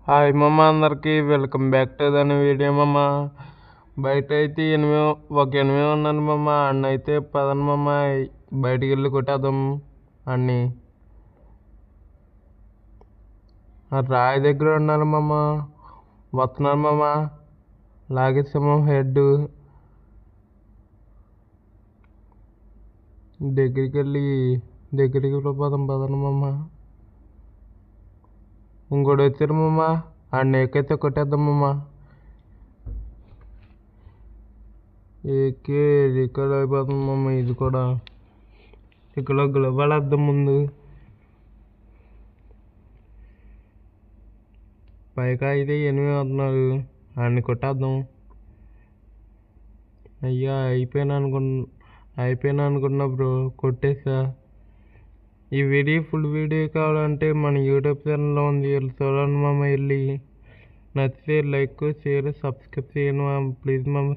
Hi మమ్మ అందరికి welcome back to దాని వీడియో మమ్మ. బయట అయితే ఒక ఎనిమిది ఉన్నాను మమ్మ. అన్న అయితే పదను మమ్మ, బయటికి వెళ్ళి కొట్టేద్దాం అన్ని. రాయి దగ్గర ఉన్నాను మమ్మ, వస్తున్నాను మమ్మ. లాగేసాము హెడ్ దగ్గరికి పోదాం పదను మమ్మ. ఇంకోటి వచ్చారు మమ్మ, ఆ నేకైతే కొట్టేద్దామమ్మ. ఏకే రికార్డ్ అయిపోతుంది మమ్మ. ఇది కూడా ఇక్కడ గ్లోబల్ అద్దం ముందు పైకా అయితే ఎనిమిది వస్తున్నారు, అన్ని కొట్టేద్దాం. అయ్యా అయిపోయినా అనుకున్నా బ్రో, కొట్టేసా. ఈ ఫుల్ వీడియో కావాలంటే మన యూట్యూబ్ ఛానల్లో ఉంది, చూడండి మమ్మ. వెళ్ళి నచ్చితే లైక్, షేర్, సబ్స్క్రైబ్ చేయను ప్లీజ్ మమ్మ.